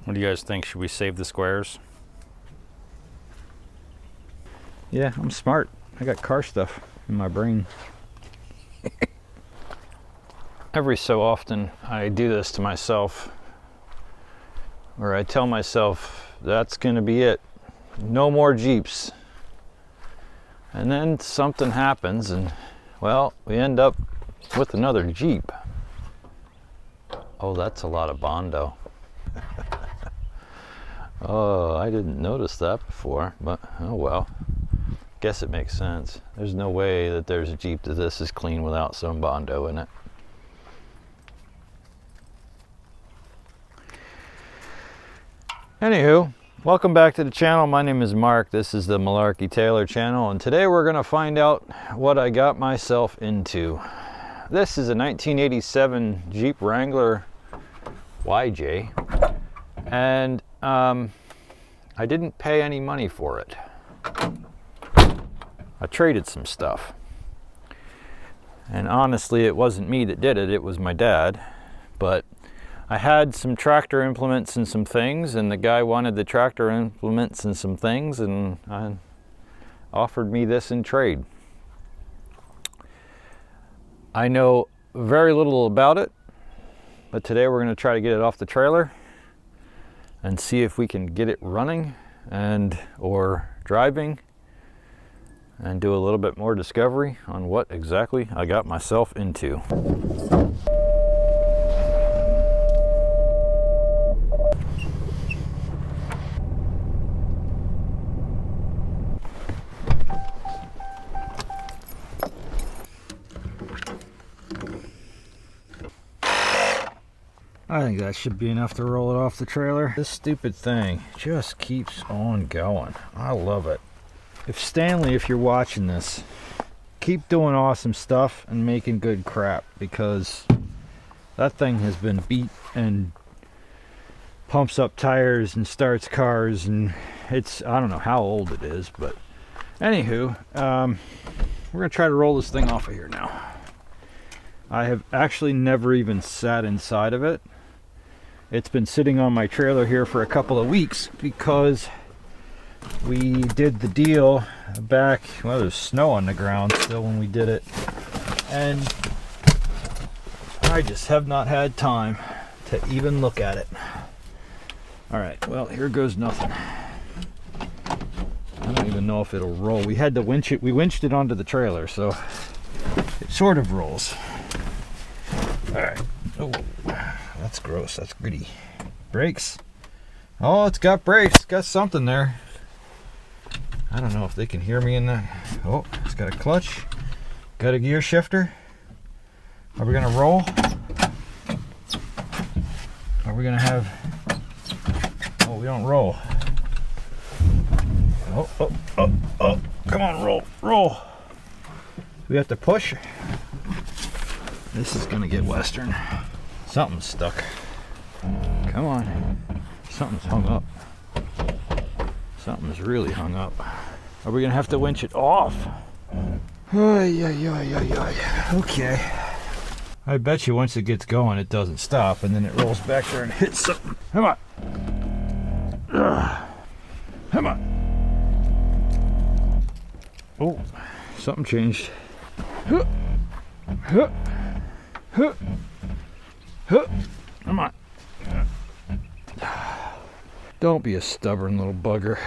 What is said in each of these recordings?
What do you guys think? Should we save the squares? Yeah, I'm smart. I got car stuff in my brain. Every so often I do this to myself, where I tell myself that's gonna be it, no more Jeeps, and then something happens and, well, we end up with another Jeep. Oh, that's a lot of Bondo. Oh, I didn't notice that before, but oh well. Guess it makes sense. There's no way that there's a Jeep that this is clean without some Bondo in it. Anywho, welcome back to the channel. My name is Mark. This is the Malarkey Taylor channel, and today we're going to find out what I got myself into. This is a 1987 Jeep Wrangler YJ, and I didn't pay any money for it. I traded some stuff, and honestly it wasn't me that did it, it was my dad. But I had some tractor implements and some things, and the guy wanted the tractor implements and some things, and offered me this in trade. I know very little about it, but today we're going to try to get it off the trailer and see if we can get it running and or driving, and do a little bit more discovery on what exactly I got myself into. I think that should be enough to roll it off the trailer. This stupid thing just keeps on going. I love it. If Stanley, if you're watching this, keep doing awesome stuff and making good crap, because that thing has been beat and pumps up tires and starts cars, and it's, I don't know how old it is, but anywho, we're gonna try to roll this thing off of here now. I have actually never even sat inside of it. It's been sitting on my trailer here for a couple of weeks because we did the deal back, well, there's snow on the ground still when we did it, and I just have not had time to even look at it. Alright, well, here goes nothing. I don't even know if it'll roll. We had to winch it, we winched it onto the trailer, so it sort of rolls. Alright. Oh, that's gross, that's gritty. Brakes. Oh, it's got brakes, it's got something there. I don't know if they can hear me in that. Oh, it's got a clutch, got a gear shifter. Are we gonna roll? Are we gonna have, oh, we don't roll. Oh, come on, roll. We have to push. This is gonna get Western. Something's stuck. Come on, something's hung up. Something's really hung up. Are we gonna have to winch it off? Okay. I bet you once it gets going, it doesn't stop, and then it rolls back there and hits something. Come on. Come on. Oh, something changed. Come on. Don't be a stubborn little bugger.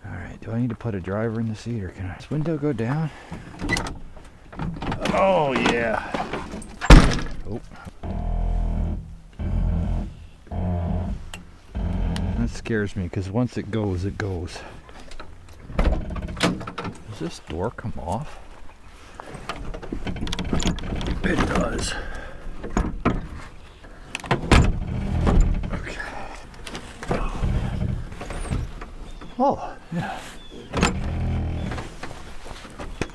Alright, do I need to put a driver in the seat, or can I? Does window go down? Oh, yeah. Oh. That scares me, because once it goes, it goes. Does this door come off? It does. Oh, yeah.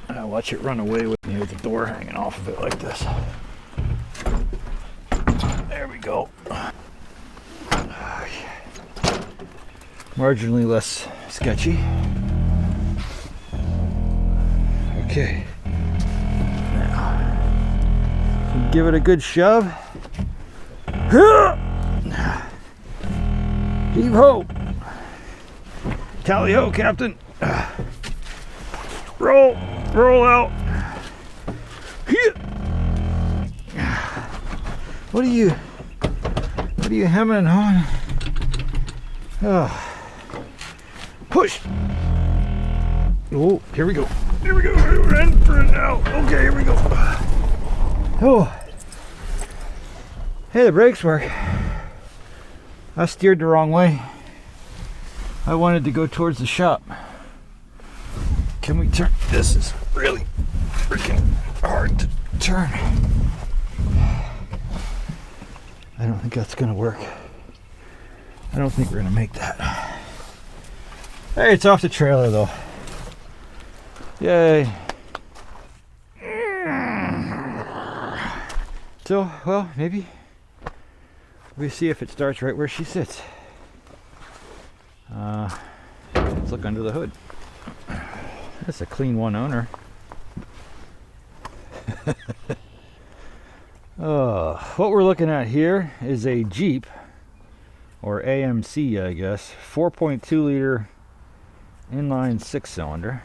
I'll watch it run away with me with the door hanging off of it like this. There we go. Marginally less sketchy. Okay. Now, give it a good shove. Heave ho! Tally ho, Captain! Roll! Roll out! What are you hemming and hawing? Oh. Push! Oh, here we go. Here we go. We're in for it now. Okay, here we go. Oh. Hey, the brakes work. I steered the wrong way. I wanted to go towards the shop. Can we turn? This is really freaking hard to turn. I don't think that's gonna work. I don't think we're gonna make that. Hey, it's off the trailer though. Yay. So, well, maybe we see if it starts right where she sits. Let's look under the hood. That's a clean one owner. What we're looking at here is a Jeep, or AMC I guess, 4.2 liter inline 6-cylinder.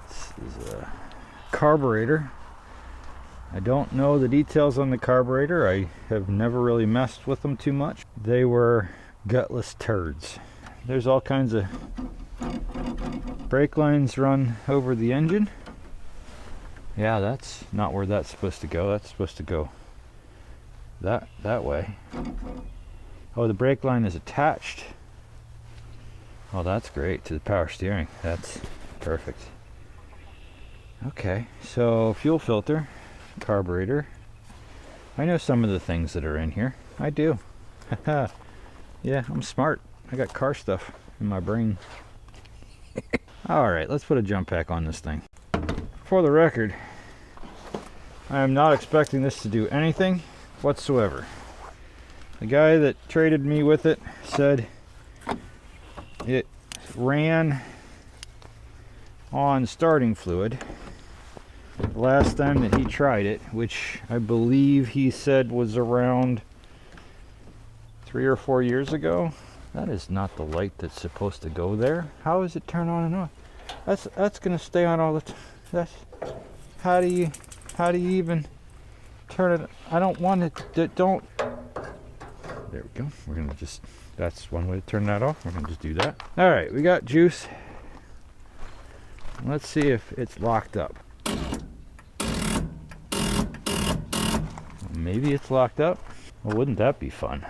This is a carburetor. I don't know the details on the carburetor. I have never really messed with them too much. They were gutless turds. There's all kinds of brake lines run over the engine. Yeah, that's not where that's supposed to go. That's supposed to go that way. Oh, the brake line is attached. Oh, that's great, to the power steering. That's perfect. Okay, so fuel filter, carburetor. I know some of the things that are in here. I do. Yeah, I'm smart. I got car stuff in my brain. Alright, let's put a jump pack on this thing. For the record, I am not expecting this to do anything whatsoever. The guy that traded me with it said it ran on starting fluid the last time that he tried it, which I believe he said was around 3 or 4 years ago. That is not the light that's supposed to go there. How is it turn on and off? That's gonna stay on all the time. That's how do you even turn it? I don't want it. Don't. There we go. We're gonna just. That's one way to turn that off. We're gonna just do that. All right, we got juice. Let's see if it's locked up. Maybe it's locked up. Well, wouldn't that be fun?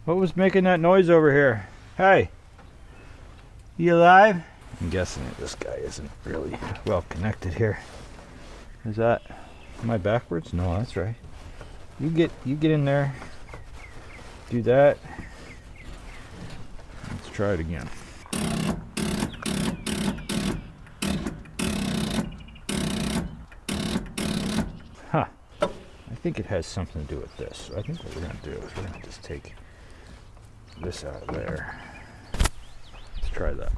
What was making that noise over here? Hey, you alive? I'm guessing that this guy isn't really well connected here. Is that, am I backwards? No, that's right. You get in there. Do that. Let's try it again. Huh. I think it has something to do with this. So I think what we're going to do is we're going to just take this out of there. Let's try that.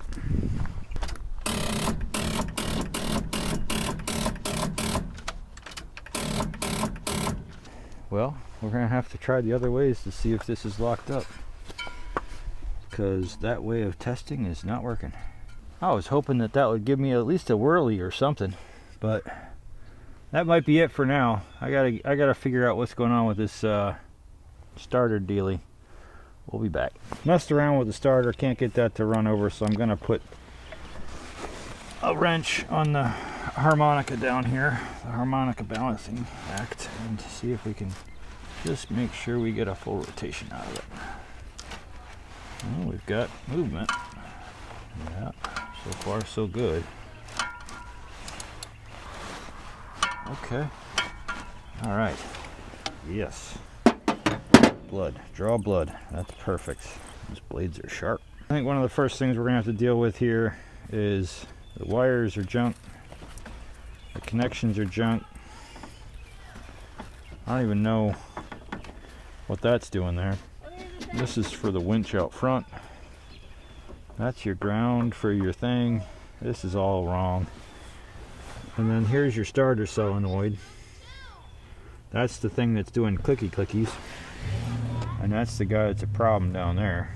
Well, we're going to have to try the other ways to see if this is locked up, because that way of testing is not working. I was hoping that that would give me at least a whirly or something, but that might be it for now. I gotta figure out what's going on with this starter dealie. We'll be back. Messed around with the starter, can't get that to run over, so I'm gonna put a wrench on the harmonica down here, the harmonica balancing act, and see if we can just make sure we get a full rotation out of it. Well, we've got movement. Yeah, so far so good. Okay. All right. Yes. Blood. Draw blood. That's perfect. These blades are sharp. I think one of the first things we're gonna have to deal with here is the wires are junk. The connections are junk. I don't even know what that's doing there. This is for the winch out front. That's your ground for your thing. This is all wrong. And then here's your starter solenoid. That's the thing that's doing clicky clickies. And that's the guy that's a problem down there.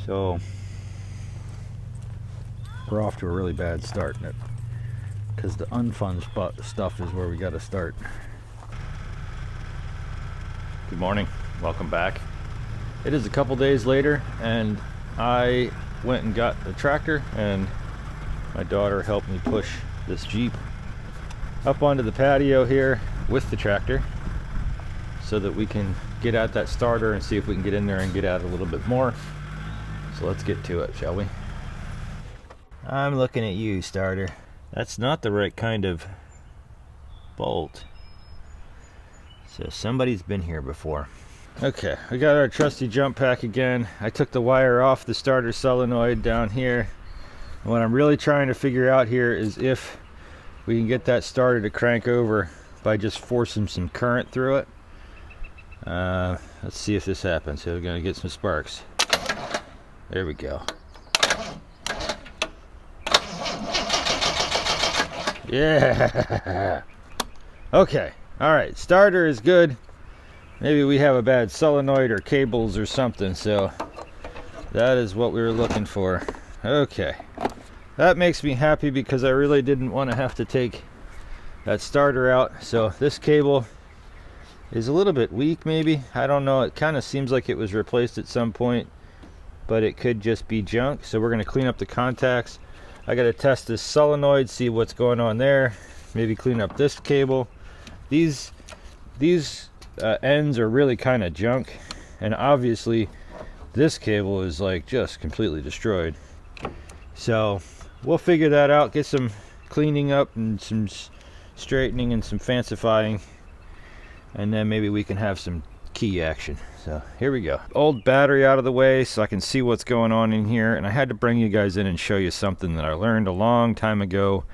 So we're off to a really bad start, because the unfun stuff is where we got to start. Good morning, welcome back. It is a couple days later, and I went and got the tractor, and my daughter helped me push this Jeep up onto the patio here with the tractor so that we can get at that starter and see if we can get in there and get at it a little bit more. So let's get to it, shall we? I'm looking at you, starter. That's not the right kind of bolt. So somebody's been here before. Okay, we got our trusty jump pack again. I took the wire off the starter solenoid down here. And what I'm really trying to figure out here is if we can get that starter to crank over by just forcing some current through it. Let's see if this happens. So we're gonna get some sparks. There we go. Yeah. Okay. All right. Starter is good. Maybe we have a bad solenoid or cables or something. So that is what we were looking for. Okay. That makes me happy because I really didn't want to have to take that starter out. So this cable is a little bit weak, maybe. I don't know. It kind of seems like it was replaced at some point, but it could just be junk. So we're going to clean up the contacts. I got to test this solenoid, see what's going on there. Maybe clean up this cable. These ends are really kind of junk, and obviously this cable is like just completely destroyed. So we'll figure that out, get some cleaning up and some straightening and some fancifying, and then maybe we can have some key action. So here we go. Old battery out of the way so I can see what's going on in here, and I had to bring you guys in and show you something that I learned a long time ago.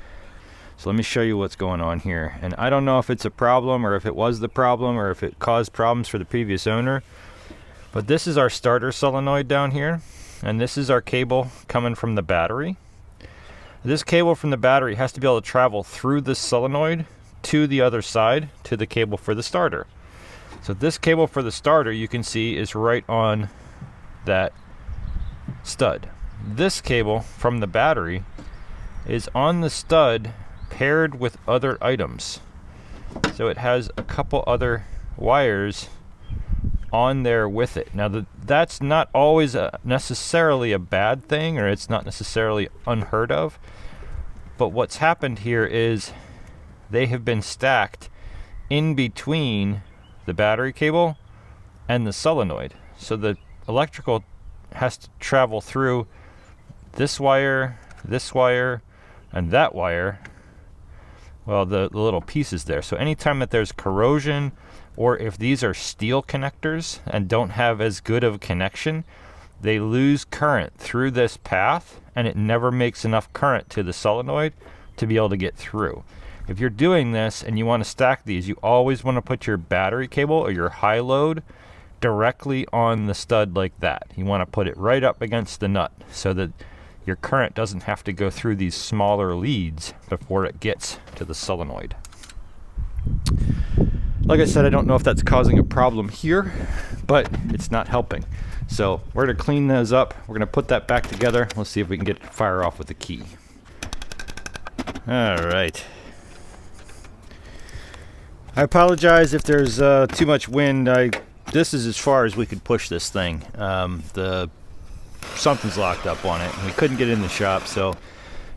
So let me show you what's going on here. And I don't know if it's a problem or if it was the problem or if it caused problems for the previous owner, but this is our starter solenoid down here, and this is our cable coming from the battery. This cable from the battery has to be able to travel through this solenoid to the other side, to the cable for the starter. So this cable for the starter, you can see, is right on that stud. This cable from the battery is on the stud paired with other items. So it has a couple other wires on there with it. Now that's not always necessarily a bad thing, or it's not necessarily unheard of, but what's happened here is they have been stacked in between the battery cable and the solenoid. So the electrical has to travel through this wire, and that wire. Well, the little pieces there. So anytime that there's corrosion, or if these are steel connectors and don't have as good of a connection, they lose current through this path, and it never makes enough current to the solenoid to be able to get through. If you're doing this and you want to stack these, you always want to put your battery cable or your high load directly on the stud like that. You want to put it right up against the nut so that your current doesn't have to go through these smaller leads before it gets to the solenoid. Like I said, I don't know if that's causing a problem here, but it's not helping. So we're going to clean those up. We're going to put that back together. Let's see if we can get it to fire off with the key. All right. I apologize if there's too much wind. This is as far as we could push this thing. Something's locked up on it, and we couldn't get in the shop, so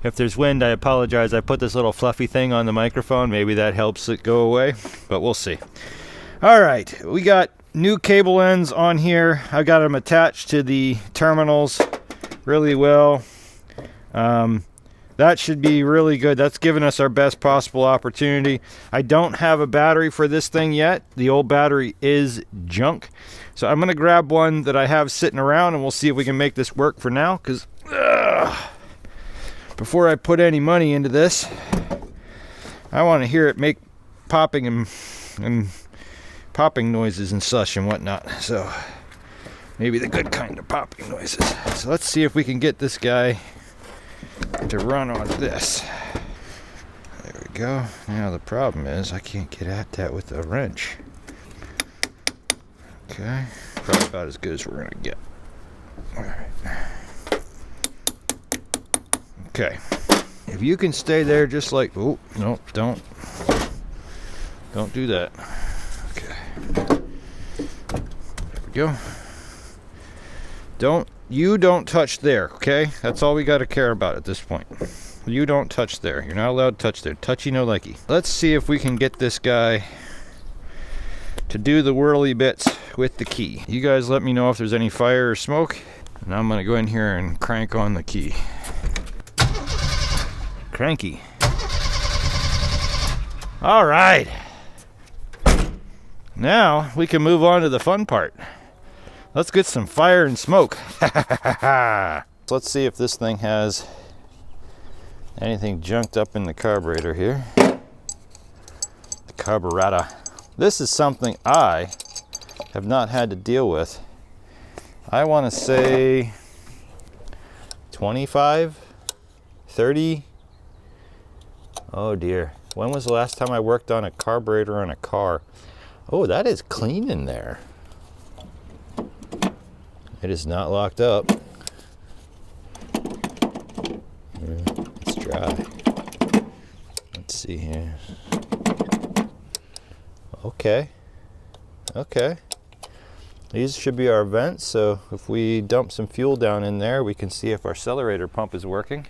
if there's wind, I apologize. I put this little fluffy thing on the microphone. Maybe that helps it go away, but we'll see. All right, we got new cable ends on here. I got them attached to the terminals really well. That should be really good. That's given us our best possible opportunity. I don't have a battery for this thing yet. The old battery is junk. So I'm going to grab one that I have sitting around, and we'll see if we can make this work for now. Because before I put any money into this, I want to hear it make popping and popping noises and such and whatnot. So maybe the good kind of popping noises. So let's see if we can get this guy to run on this. There we go. Now the problem is I can't get at that with a wrench. Okay, probably about as good as we're gonna get. All right. Okay, if you can stay there just like, oh, no, don't do that. Okay, there we go. You don't touch there, okay? That's all we got to care about at this point. You don't touch there. You're not allowed to touch there. Touchy no likey. Let's see if we can get this guy to do the whirly bits with the key. You guys let me know if there's any fire or smoke, and I'm gonna go in here and crank on the key. Cranky. All right. Now we can move on to the fun part. Let's get some fire and smoke. So let's see if this thing has anything junked up in the carburetor here. The carburetor. This is something I have not had to deal with. I want to say 25, 30. Oh dear. When was the last time I worked on a carburetor on a car? Oh, that is clean in there. It is not locked up. It's dry. Let's see here. Okay. Okay. These should be our vents, so if we dump some fuel down in there, we can see if our accelerator pump is working.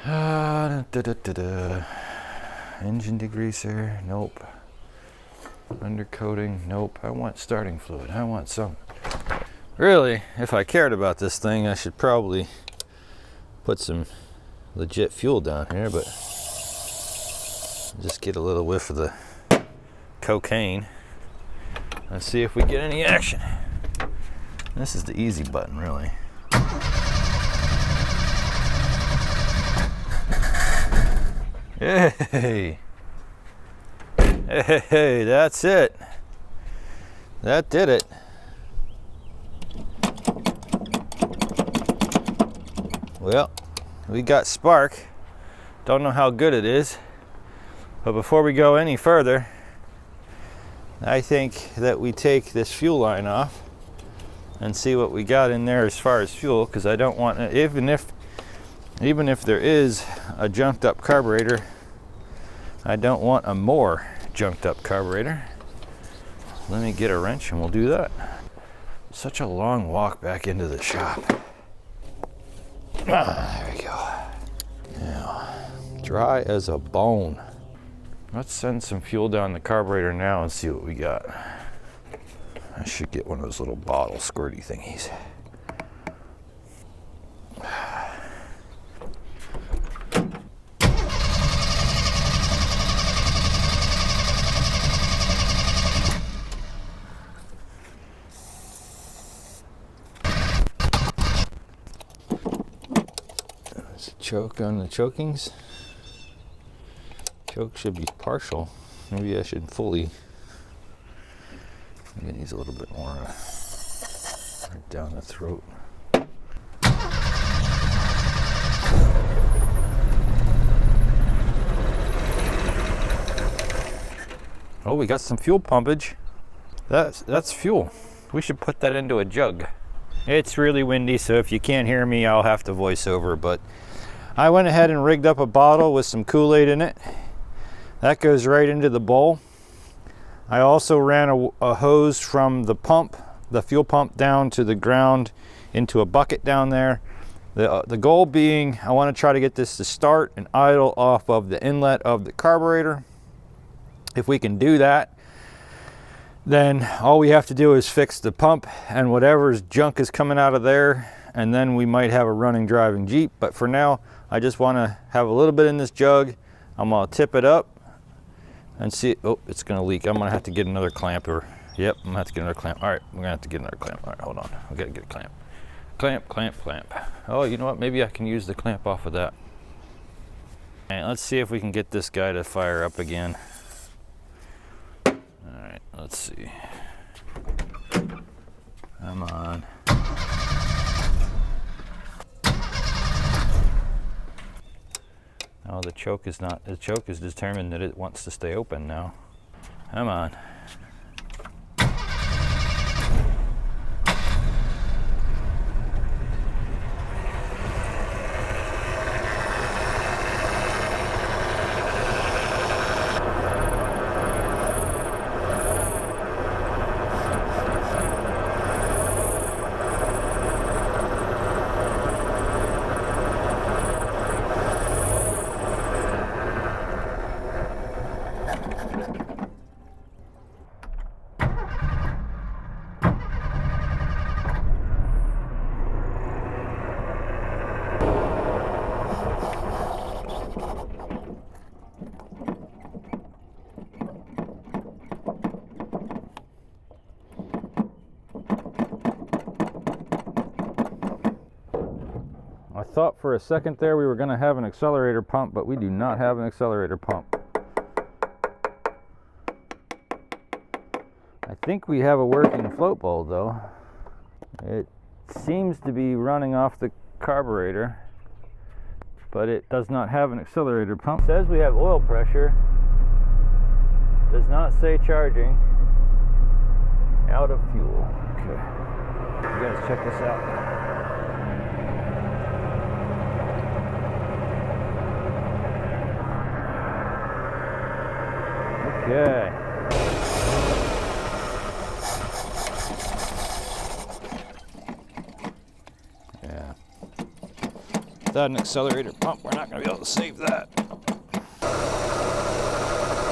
Engine degreaser, nope. Undercoating, nope. I want starting fluid. I want some. Really, if I cared about this thing, I should probably put some legit fuel down here, but just get a little whiff of the cocaine. Let's see if we get any action. This is the easy button, really. Hey! Hey, that's it. That did it. Well, we got spark. Don't know how good it is. But before we go any further, I think that we take this fuel line off and see what we got in there as far as fuel, because I don't want, even if there is a junked up carburetor, I don't want a more junked up carburetor. Let me get a wrench and we'll do that. Such a long walk back into the shop. There we go. Now, dry as a bone. Let's send some fuel down the carburetor now and see what we got. I should get one of those little bottle squirty thingies. Choke on the chokings. Choke should be partial. Maybe I should fully. Maybe it needs a little bit more right down the throat. Oh, we got some fuel pumpage. That's fuel. We should put that into a jug. It's really windy, so if you can't hear me, I'll have to voice over, but I went ahead and rigged up a bottle with some Kool-Aid in it. That goes right into the bowl. I also ran a hose from the pump, the fuel pump, down to the ground into a bucket down there. The goal being, I want to try to get this to start and idle off of the inlet of the carburetor. If we can do that, then all we have to do is fix the pump and whatever's junk is coming out of there, and then we might have a running driving Jeep. But for now, I just want to have a little bit in this jug. I'm going to tip it up and see. Oh, it's going to leak. I'm going to have to get another clamp. Yep, I'm going to have to get another clamp. All right, we're going to have to get another clamp. All right, hold on. I've got to get a clamp. Clamp, clamp, clamp. Oh, you know what? Maybe I can use the clamp off of that. All right, let's see if we can get this guy to fire up again. All right, let's see. Come on. Oh, the choke is not. The choke is determined that it wants to stay open now. Come on. thought for a second there we were going to have an accelerator pump, but we do not have an accelerator pump. I think we have a working float bowl though. It seems to be running off the carburetor, but it does not have an accelerator pump. It says we have oil pressure. Does not say charging. Out of fuel. Okay. You guys check this out. Okay. Yeah. Without an accelerator pump, we're not going to be able to save that.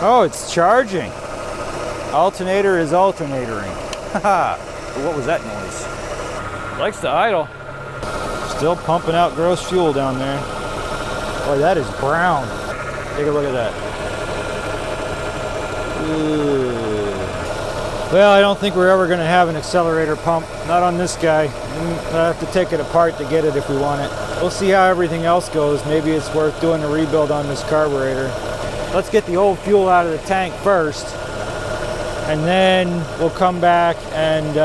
Oh, it's charging. Alternator is alternatoring. Haha. What was that noise? Likes to idle. Still pumping out gross fuel down there. Boy, that is brown. Take a look at that. Ooh. Well, I don't think we're ever going to have an accelerator pump. Not on this guy. I'll have to take it apart to get it if we want it. We'll see how everything else goes. Maybe it's worth doing a rebuild on this carburetor. Let's get the old fuel out of the tank first, and then we'll come back and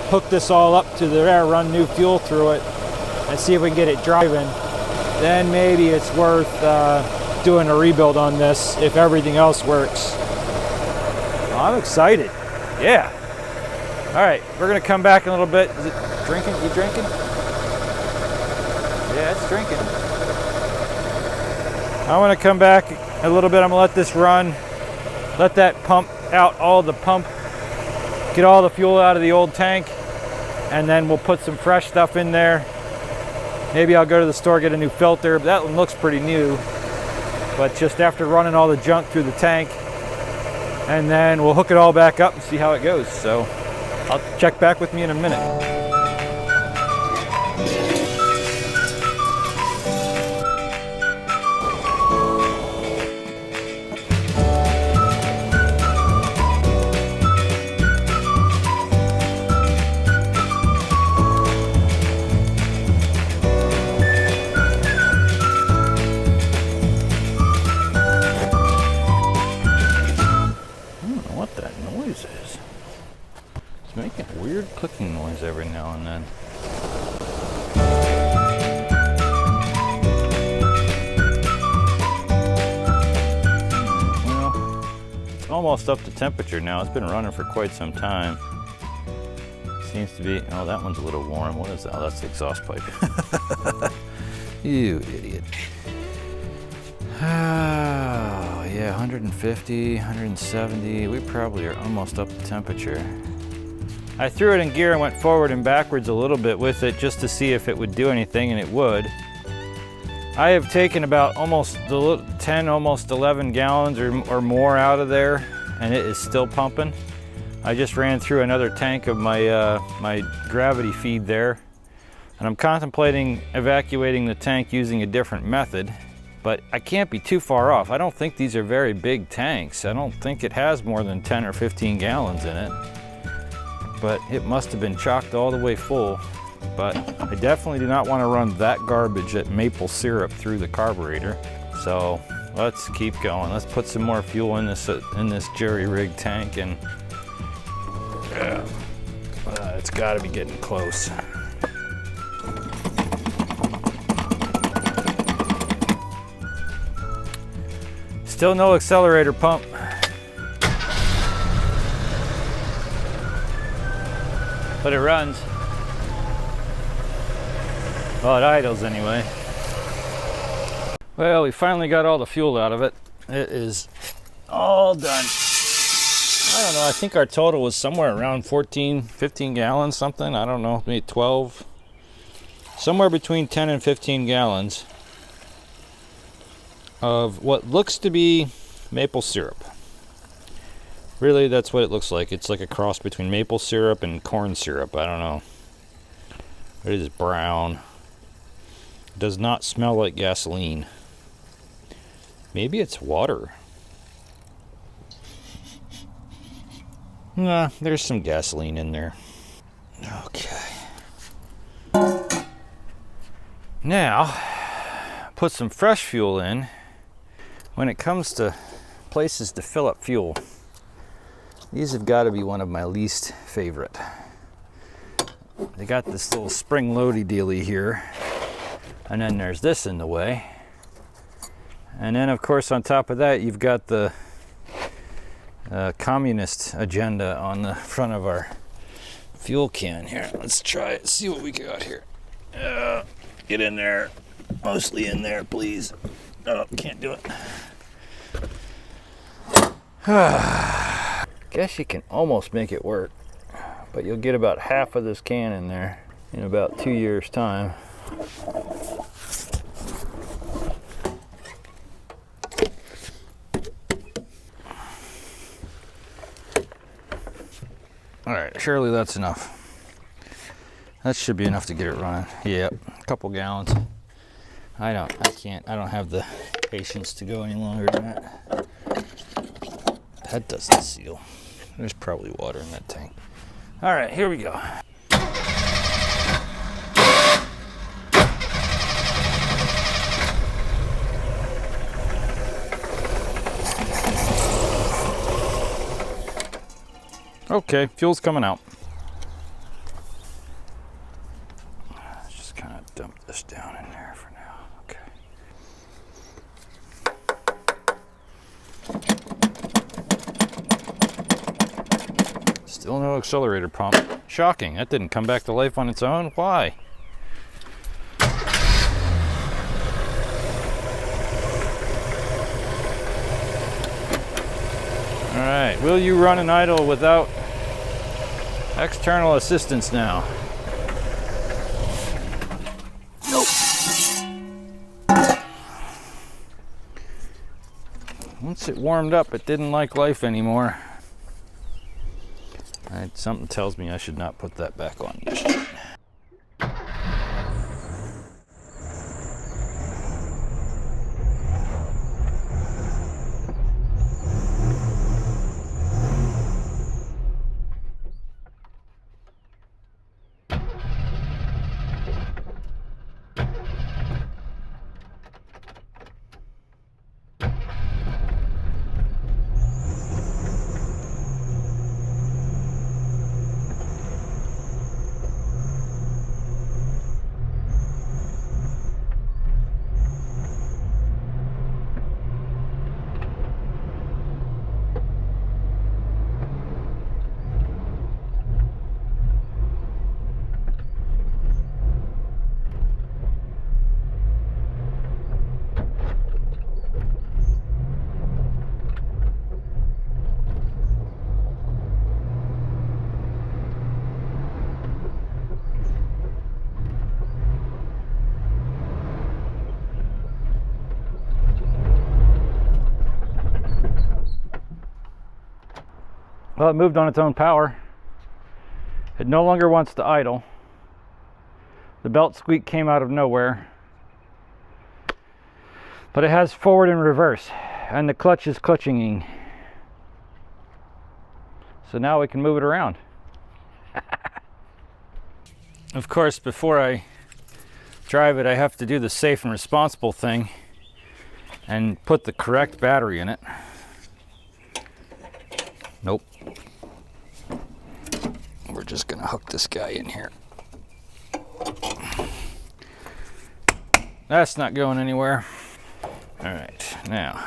hook this all up to there, run new fuel through it, and see if we can get it driving. Then maybe it's worth doing a rebuild on this if everything else works. Well, I'm excited. Yeah. All right, we're gonna come back in a little bit. Is it drinking? You drinking? Yeah, it's drinking. I want to come back a little bit. I'm gonna let this run. Let that pump out all the pump. Get all the fuel out of the old tank, and then we'll put some fresh stuff in there. Maybe I'll go to the store, get a new filter. That one looks pretty new, but just after running all the junk through the tank, and then we'll hook it all back up and see how it goes. So I'll check back with me in a minute. Making a weird clicking noise every now and then. Well, it's almost up to temperature now. It's been running for quite some time. Seems to be, oh, that one's a little warm. What is that? Oh, that's the exhaust pipe. You idiot. Oh, yeah, 150, 170. We probably are almost up to temperature. I threw it in gear and went forward and backwards a little bit with it just to see if it would do anything, and it would. I have taken about almost 10, almost 11 gallons or more out of there, and it is still pumping. I just ran through another tank of my, my gravity feed there, and I'm contemplating evacuating the tank using a different method, but I can't be too far off. I don't think these are very big tanks. I don't think it has more than 10 or 15 gallons in it. But it must have been chocked all the way full. But I definitely do not want to run that garbage at maple syrup through the carburetor. So let's keep going. Let's put some more fuel in this jerry-rig tank, and it's got to be getting close. Still no accelerator pump. But it runs. Well, it idles anyway. Well, we finally got all the fuel out of it. It is all done. I don't know, I think our total was somewhere around 14, 15 gallons, something. I don't know, maybe 12. Somewhere between 10 and 15 gallons of what looks to be maple syrup. Really, that's what it looks like. It's like a cross between maple syrup and corn syrup. I don't know. It is brown. It does not smell like gasoline. Maybe it's water. Nah, there's some gasoline in there. Okay. Now, put some fresh fuel in. When it comes to places to fill up fuel, these have got to be one of my least favorite. They got this little spring loady dealy here, and then there's this in the way. And then of course on top of that you've got the communist agenda on the front of our fuel can here. Let's try it, see what we got here. Get in there, mostly in there, please. Oh, can't do it. Guess you can almost make it work, but you'll get about half of this can in there in about 2 years' time. All right, surely that's enough. That should be enough to get it running. Yep, a couple gallons. I don't have the patience to go any longer than that. That doesn't seal. There's probably water in that tank. All right, here we go. Okay, fuel's coming out. Let's just kind of dump this down in there for now. Okay. Still no accelerator pump. Shocking, that didn't come back to life on its own. Why? All right, will you run and idle without external assistance now? Nope. Once it warmed up, it didn't like life anymore. Something tells me I should not put that back on just yet. Well, it moved on its own power. It no longer wants to idle. The belt squeak came out of nowhere. But it has forward and reverse, and the clutch is clutching. So now we can move it around. Of course, before I drive it, I have to do the safe and responsible thing and put the correct battery in it. Nope. We're just gonna hook this guy in here. That's not going anywhere. All right, now.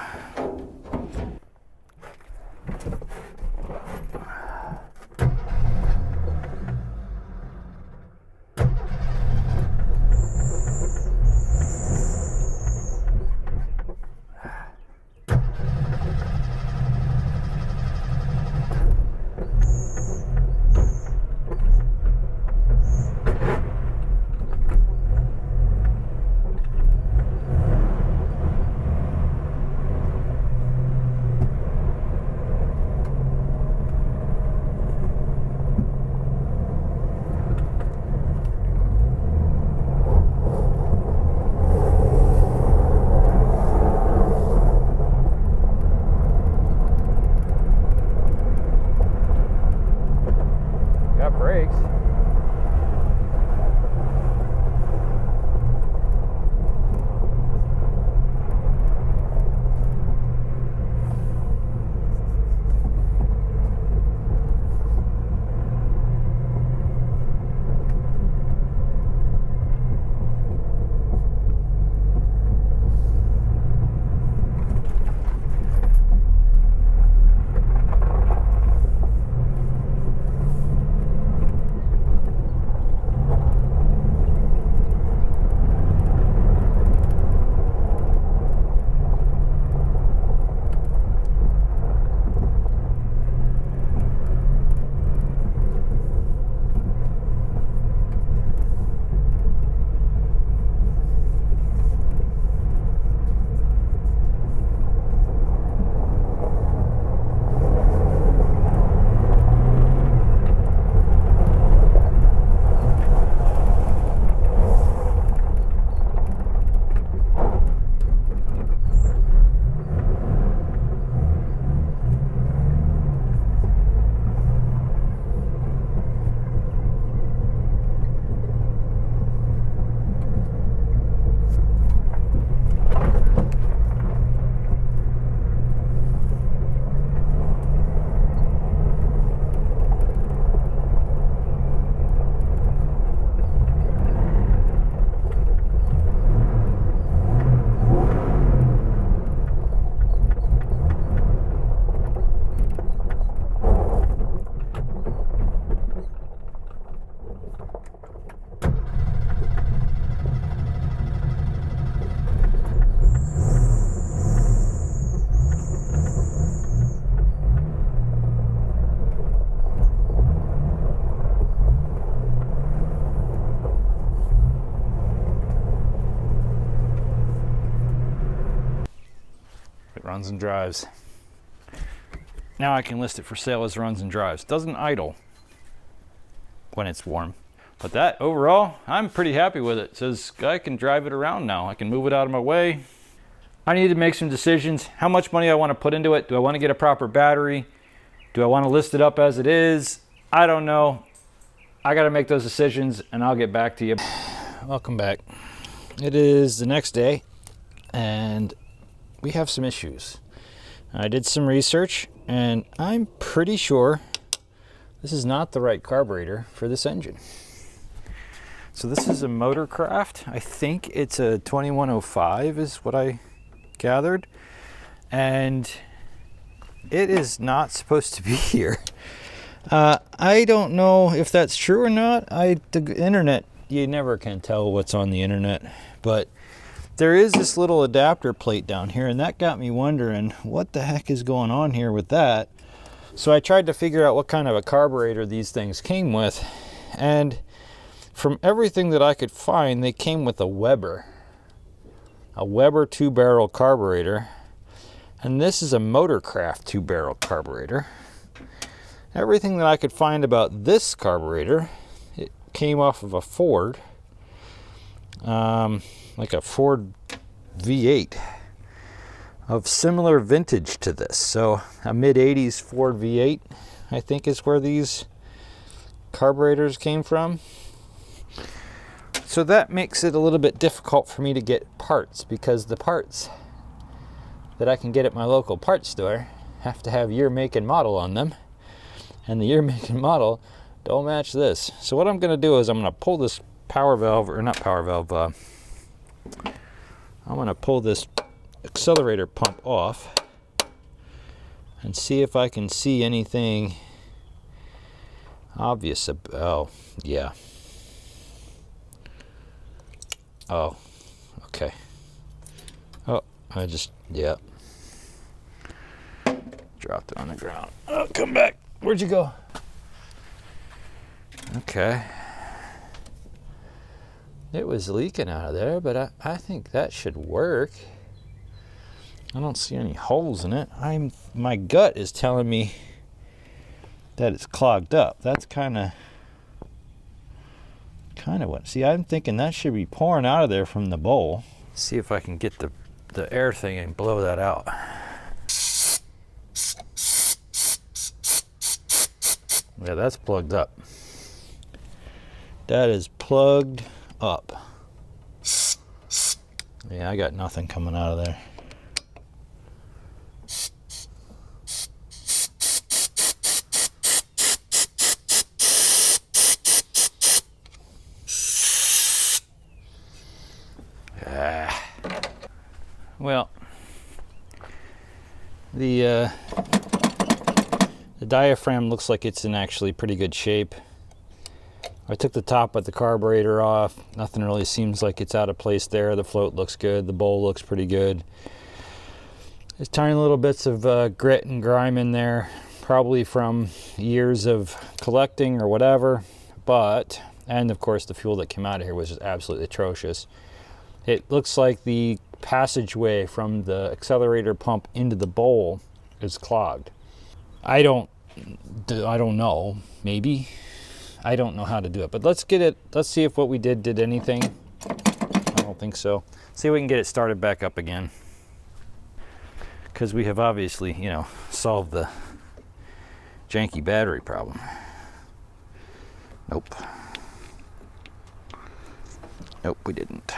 runs and drives. Now I can list it for sale as runs and drives. Doesn't idle when it's warm. But that overall, I'm pretty happy with it. It says I can drive it around now. I can move it out of my way. I need to make some decisions. How much money I want to put into it. Do I want to get a proper battery? Do I want to list it up as it is? I don't know. I got to make those decisions and I'll get back to you. Welcome back. It is the next day and we have some issues. I did some research and I'm pretty sure this is not the right carburetor for this engine. So this is a Motorcraft. I think it's a 2105 is what I gathered. And it is not supposed to be here. I don't know if that's true or not. The internet, you never can tell what's on the internet. But there is this little adapter plate down here, and that got me wondering what the heck is going on here with that. So I tried to figure out what kind of a carburetor these things came with, and from everything that I could find, they came with a Weber 2-barrel carburetor, and this is a Motorcraft 2-barrel carburetor. Everything that I could find about this carburetor, it came off of a Ford, like a Ford V8 of similar vintage to this. So a mid-80s Ford V8, I think is where these carburetors came from. So that makes it a little bit difficult for me to get parts, because the parts that I can get at my local parts store have to have year, make, and model on them. And the year, make, and model don't match this. So what I'm going to do is I'm going to pull this power valve, or not power valve, I'm going to pull this accelerator pump off and see if I can see anything obvious. Oh, yeah. Oh, okay. Oh, yeah. Dropped it on the ground. Oh, come back. Where'd you go? Okay. It was leaking out of there, but I think that should work. I don't see any holes in it. My gut is telling me that it's clogged up. That's kind of what. See, I'm thinking that should be pouring out of there from the bowl. See if I can get the air thing and blow that out. Yeah, that's plugged up. That is plugged up. Yeah, I got nothing coming out of there. Well, the diaphragm looks like it's in actually pretty good shape. I took the top of the carburetor off. Nothing really seems like it's out of place there. The float looks good. The bowl looks pretty good. There's tiny little bits of grit and grime in there, probably from years of collecting or whatever. And of course the fuel that came out of here was just absolutely atrocious. It looks like the passageway from the accelerator pump into the bowl is clogged. I don't know, maybe. I don't know how to do it, but let's see if what we did anything. I don't think so. See if we can get it started back up again, because we have obviously, solved the janky battery problem. Nope, we didn't.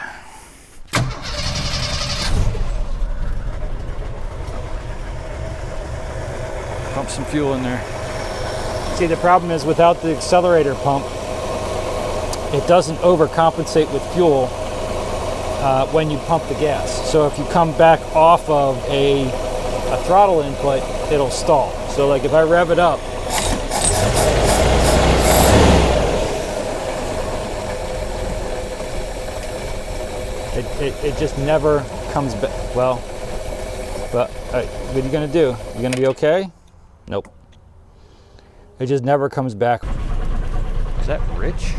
Pump some fuel in there. See, the problem is without the accelerator pump, it doesn't overcompensate with fuel when you pump the gas. So if you come back off of a throttle input, it'll stall. So like if I rev it up, it just never comes back. Well, but what are you gonna do? You gonna be okay? Nope. It just never comes back. Is that rich?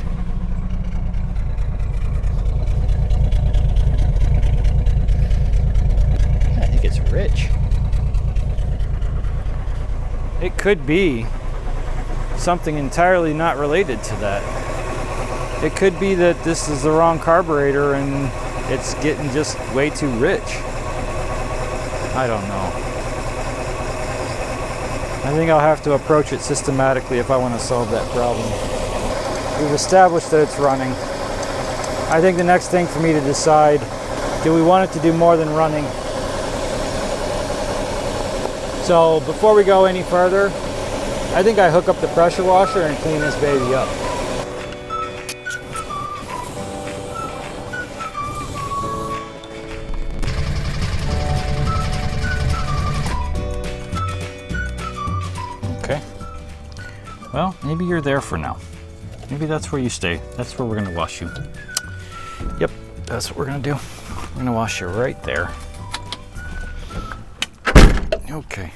Yeah, I think it's rich. it could be something entirely not related to that. It could be that this is the wrong carburetor and it's getting just way too rich. I don't know. I think I'll have to approach it systematically if I want to solve that problem. We've established that it's running. I think the next thing for me to decide, do we want it to do more than running? So before we go any further, I think I hook up the pressure washer and clean this baby up. Okay. Well, maybe you're there for now. Maybe that's where you stay. That's where we're gonna wash you. Yep, that's what we're gonna do. We're gonna wash you right there. Okay.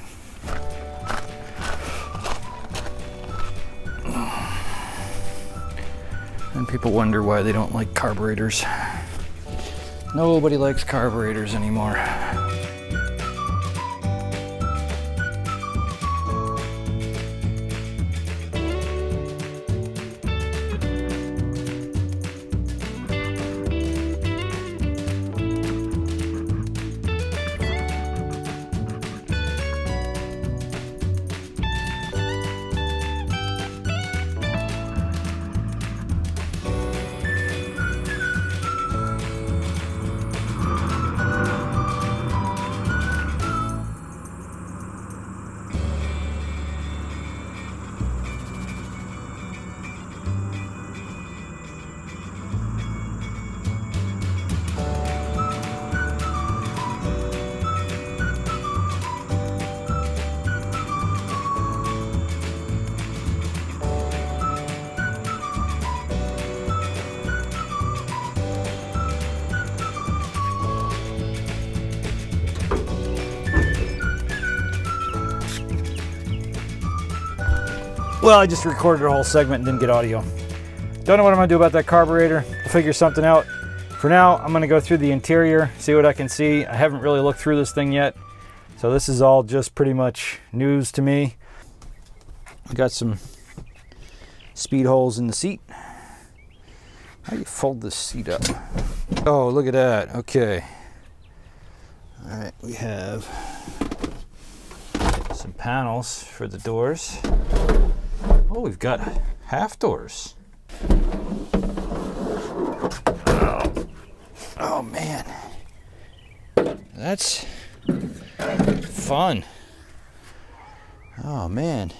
And people wonder why they don't like carburetors. Nobody likes carburetors anymore. Well, I just recorded a whole segment and didn't get audio. Don't know what I'm gonna do about that carburetor. I'll figure something out. For now, I'm gonna go through the interior, see what I can see. I haven't really looked through this thing yet, so this is all just pretty much news to me. We got some speed holes in the seat. How do you fold this seat up? Oh, look at that. Okay. All right, we have some panels for the doors. Oh, we've got half doors. Oh man, that's fun. Oh man,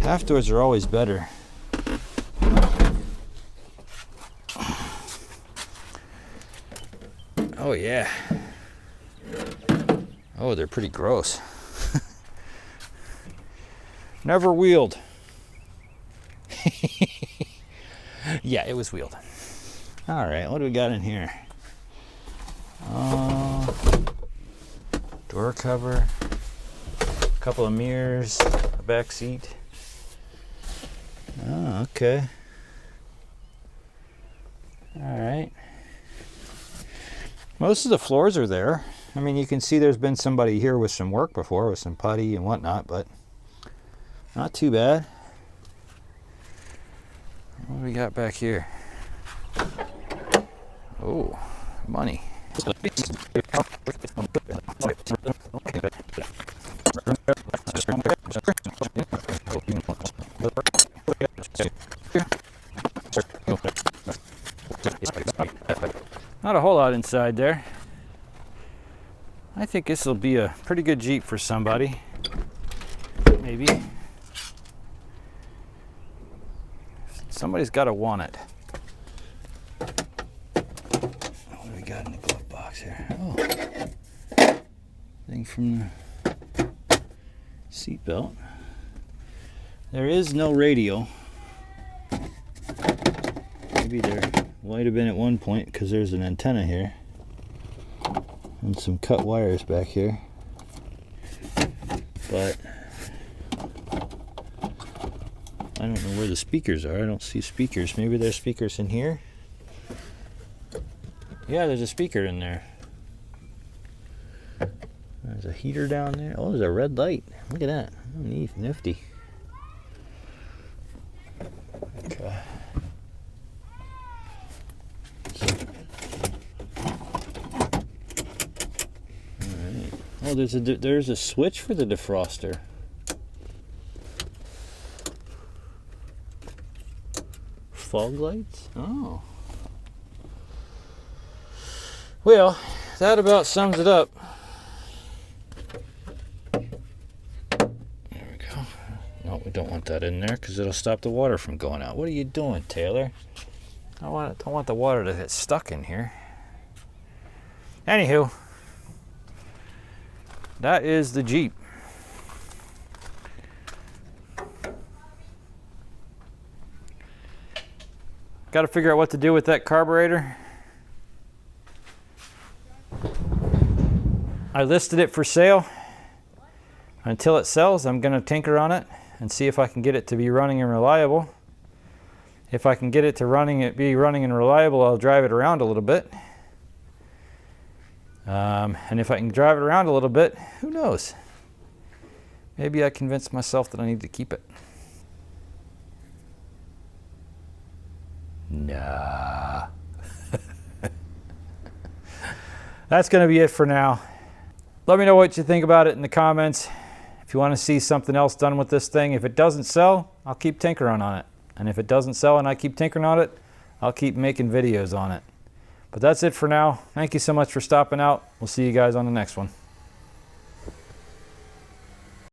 half doors are always better. Oh yeah. Oh, they're pretty gross. Never wheeled. Yeah, it was wheeled. All right, what do we got in here? Door cover, a couple of mirrors, a back seat. Oh, okay. All right. Most of the floors are there. I mean, you can see there's been somebody here with some work before, with some putty and whatnot, but not too bad. What do we got back here? Oh, money. Not a whole lot inside there. I think this will be a pretty good Jeep for somebody. Maybe. Somebody's got to want it. What do we got in the glove box here? Oh, thing from the seat belt. There is no radio. Maybe there might have been at one point because there's an antenna here and some cut wires back here. But I don't know where the speakers are. I don't see speakers. Maybe there's speakers in here. Yeah, there's a speaker in there. There's a heater down there. Oh, there's a red light. Look at that. Oh, neat, nifty. Okay. Alright. Oh, there's a switch for the defroster. Fog lights? Oh. Well, that about sums it up. There we go. No, we don't want that in there because it'll stop the water from going out. What are you doing, Taylor? I don't want the water to get stuck in here. Anywho, that is the Jeep. Got to figure out what to do with that carburetor. I listed it for sale. Until it sells, I'm going to tinker on it and see if I can get it to be running and reliable. If I can get it to be running and reliable, I'll drive it around a little bit. And if I can drive it around a little bit, who knows? Maybe I convinced myself that I need to keep it. Nah. That's going to be it for now. Let me know what you think about it in the comments. If you want to see something else done with this thing, if it doesn't sell, I'll keep tinkering on it. And if it doesn't sell and I keep tinkering on it, I'll keep making videos on it. But that's it for now. Thank you so much for stopping out. We'll see you guys on the next one.